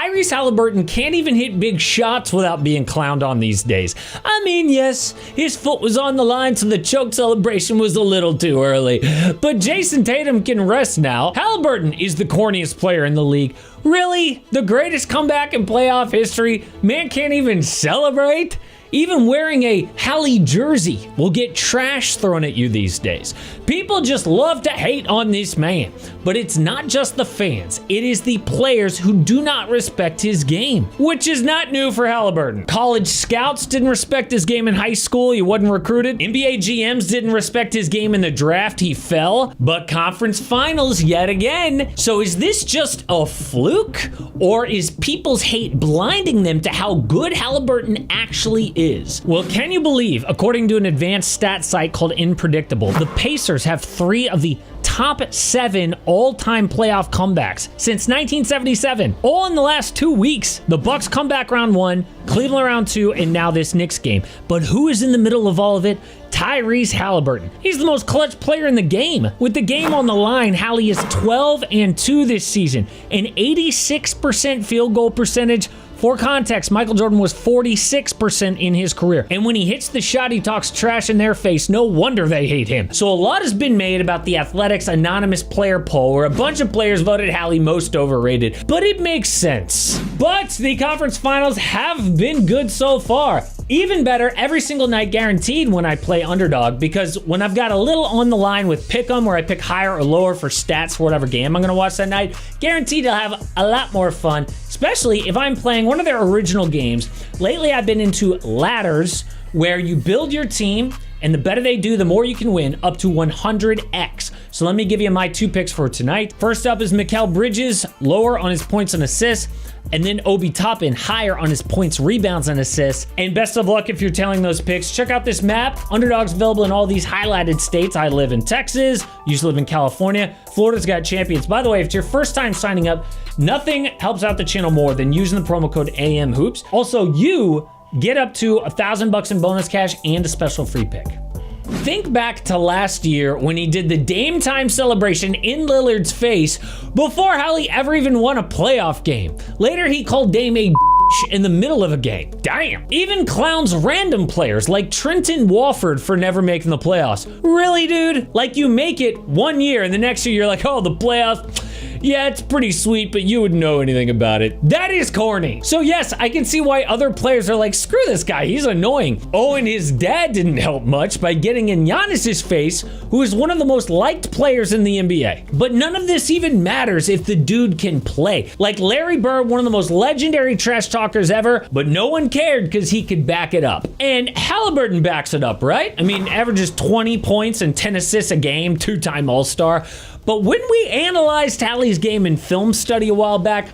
Tyrese Haliburton can't even hit big shots without being clowned on these days. I mean, yes, his foot was on the line, so the choke celebration was a little too early. But Jason Tatum can rest now. Haliburton is the corniest player in the league. Really? The greatest comeback in playoff history? Man can't even celebrate? Even wearing a Hali jersey will get trash thrown at you these days. People just love to hate on this man. But it's not just the fans, it is the players who do not respect his game, which is not new for Haliburton. College scouts didn't respect his game in high school, he wasn't recruited. NBA GMs didn't respect his game in the draft, he fell. But conference finals yet again. So is this just a fluke? Or is people's hate blinding them to how good Haliburton actually is? Well, can you believe, according to an advanced stat site called Unpredictable, the Pacers have 3 of the top 7 all-time playoff comebacks since 1977, all in the last 2 weeks. The Bucks come back round 1, Cleveland round 2, and now this Knicks game. But who is in the middle of all of it? Tyrese Haliburton. He's the most clutch player in the game. With the game on the line, Hali is 12-2 this season, an 86% field goal percentage. For context, Michael Jordan was 46% in his career. And when he hits the shot, he talks trash in their face. No wonder they hate him. So a lot has been made about the Athletics anonymous player poll, where a bunch of players voted Hali most overrated. But it makes sense. But the conference finals have been good so far. Even better, every single night guaranteed when I play underdog, because when I've got a little on the line with pick'em, where I pick higher or lower for stats for whatever game I'm gonna watch that night, guaranteed I'll have a lot more fun, especially if I'm playing one of their original games. Lately, I've been into ladders, where you build your team, and the better they do, the more you can win, up to 100x. So let me give you my 2 picks for tonight. First up is Mikal Bridges, lower on his points and assists, and then Obi Toppin, higher on his points, rebounds, and assists. And best of luck if you're tailing those picks. Check out this map. Underdog's available in all these highlighted states. I live in Texas, used to live in California. Florida's got champions. By the way, if it's your first time signing up, nothing helps out the channel more than using the promo code AMHOOPS. Also, you get up to $1,000 in bonus cash and a special free pick. Think back to last year when he did the Dame time celebration in Lillard's face before Hali ever even won a playoff game. Later, he called Dame a in the middle of a game. Damn. Even clowns random players like Trenton Walford for never making the playoffs. Really, dude? Like, you make it 1 year and the next year you're like, oh, the playoffs, yeah, it's pretty sweet, but you wouldn't know anything about it. That is corny. So yes, I can see why other players are like, screw this guy, he's annoying. Oh, and his dad didn't help much by getting in Giannis's face, who is one of the most liked players in the NBA. But none of this even matters if the dude can play. Like Larry Bird, one of the most legendary trash talkers ever, but no one cared because he could back it up. And Haliburton backs it up, right? I mean, averages 20 points and 10 assists a game, 2-time All-Star. But when we analyzed Hali's game in film study a while back,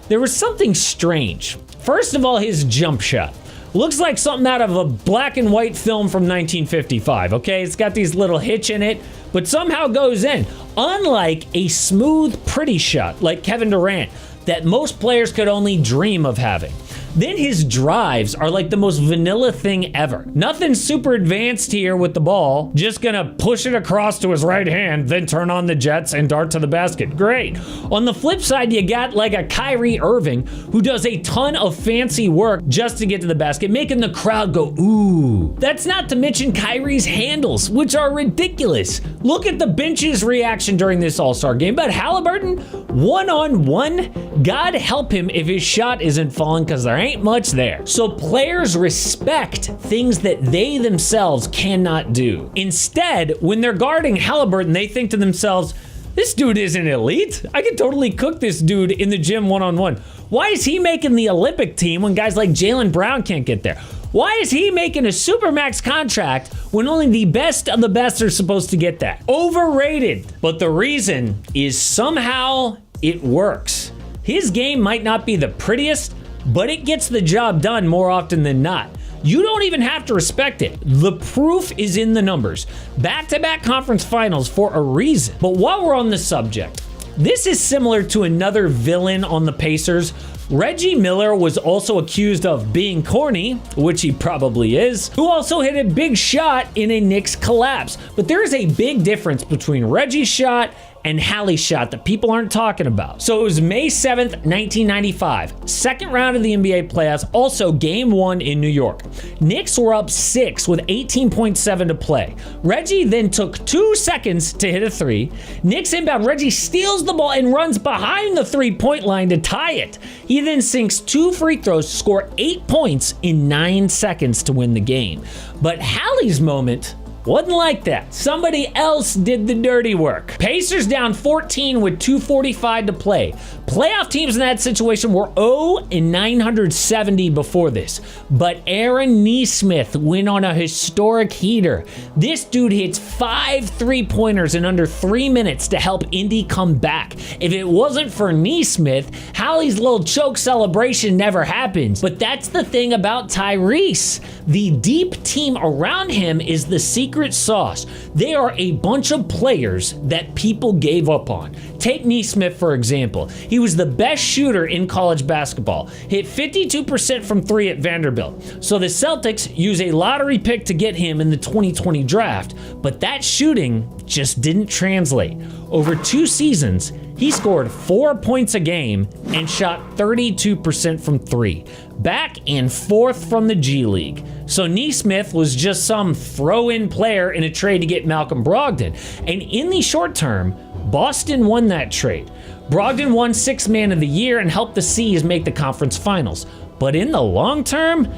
there was something strange. First of all, his jump shot. Looks like something out of a black and white film from 1955, okay? It's got these little hitch in it, but somehow goes in. Unlike a smooth, pretty shot like Kevin Durant that most players could only dream of having. Then his drives are like the most vanilla thing ever. Nothing super advanced here with the ball. Just gonna push it across to his right hand, then turn on the jets and dart to the basket. Great. On the flip side, you got like a Kyrie Irving who does a ton of fancy work just to get to the basket, making the crowd go, ooh. That's not to mention Kyrie's handles, which are ridiculous. Look at the bench's reaction during this All-Star game. But Haliburton, one-on-one, God help him if his shot isn't falling, because there ain't much there. So players respect things that they themselves cannot do. Instead, when they're guarding Haliburton, they think to themselves, this dude isn't elite. I could totally cook this dude in the gym one-on-one. Why is he making the Olympic team when guys like Jaylen Brown can't get there? Why is he making a supermax contract when only the best of the best are supposed to get that? Overrated. But the reason is somehow it works. His game might not be the prettiest, but it gets the job done more often than not. You don't even have to respect it. The proof is in the numbers. Back-to-back conference finals for a reason. But while we're on the subject, this is similar to another villain on the Pacers. Reggie Miller was also accused of being corny, which he probably is, who also hit a big shot in a Knicks collapse. But there is a big difference between Reggie's shot and Hali shot that people aren't talking about. So it was May 7th, 1995. Second round of the NBA playoffs, also game 1 in New York. Knicks were up 6 with 18.7 to play. Reggie then took 2 seconds to hit a 3. Knicks inbound, Reggie steals the ball and runs behind the 3-point line to tie it. He then sinks 2 free throws to score 8 points in 9 seconds to win the game. But Hali's moment wasn't like that. Somebody else did the dirty work. Pacers down 14 with 2:45 to play. Playoff teams in that situation were 0-970 before this. But Aaron Nesmith went on a historic heater. This dude hits 5 3-pointers in under 3 minutes to help Indy come back. If it wasn't for Nesmith, Hali's little choke celebration never happens. But that's the thing about Tyrese. The deep team around him is the secret sauce. They are a bunch of players that people gave up on. Take Nesmith, for example. He was the best shooter in college basketball. Hit 52% from 3 at Vanderbilt. So the Celtics use a lottery pick to get him in the 2020 draft, but that shooting just didn't translate. Over 2 seasons, he scored 4 points a game and shot 32% from 3. Back and forth from the G League. So Nesmith was just some throw-in player in a trade to get Malcolm Brogdon. And in the short term, Boston won that trade. Brogdon won 6th Man of the Year and helped the C's make the conference finals. But in the long term,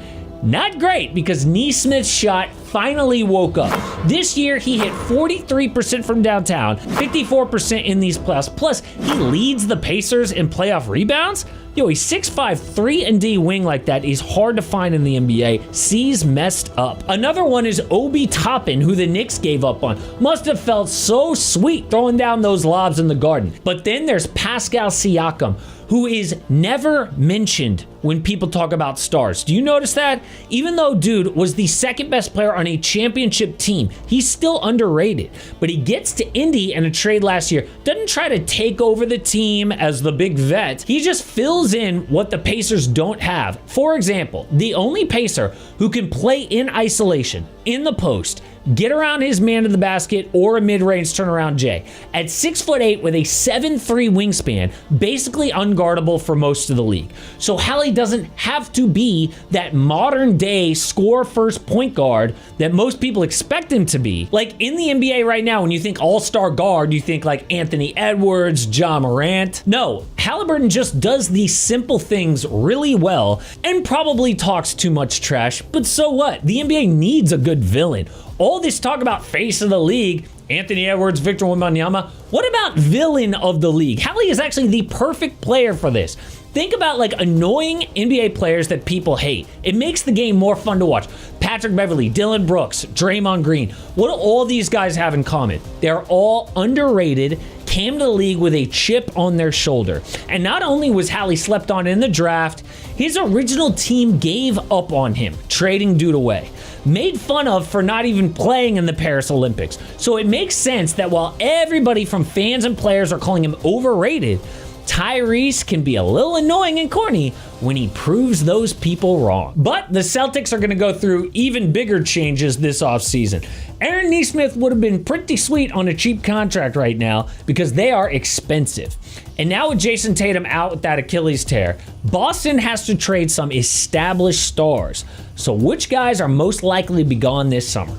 not great, because Nesmith's shot finally woke up. This year, he hit 43% from downtown, 54% in these playoffs. Plus, he leads the Pacers in playoff rebounds. Yo, he's 6'5", 3-and-D wing like that is hard to find in the NBA. C's messed up. Another one is Obi Toppin, who the Knicks gave up on. Must have felt so sweet throwing down those lobs in the Garden. But then there's Pascal Siakam, who is never mentioned when people talk about stars. Do you notice that? Even though dude was the second best player on a championship team, he's still underrated. But he gets to Indy in a trade last year, doesn't try to take over the team as the big vet. He just fills in what the Pacers don't have. For example, the only Pacer who can play in isolation, in the post, get around his man to the basket or a mid-range turnaround J. At 6'8" with a 7'3" wingspan, basically unguardable for most of the league. So Hali doesn't have to be that modern day score first point guard that most people expect him to be. Like in the NBA right now, when you think all-star guard, you think like Anthony Edwards, Ja Morant. No, Haliburton just does these simple things really well and probably talks too much trash, but so what? The NBA needs a good villain. All this talk about face of the league, Anthony Edwards, Victor Wembanyama, what about villain of the league? Hali is actually the perfect player for this. Think about like annoying NBA players that people hate. It makes the game more fun to watch. Patrick Beverley, Dylan Brooks, Draymond Green. What do all these guys have in common? They're all underrated, came to the league with a chip on their shoulder. And not only was Hali slept on in the draft, his original team gave up on him, trading dude away. Made fun of for not even playing in the Paris Olympics. So it makes sense that while everybody from fans and players are calling him overrated, Tyrese can be a little annoying and corny when he proves those people wrong. But the Celtics are going to go through even bigger changes this offseason. Aaron Nesmith would have been pretty sweet on a cheap contract right now because they are expensive. And now with Jason Tatum out with that Achilles tear, Boston has to trade some established stars. So which guys are most likely to be gone this summer?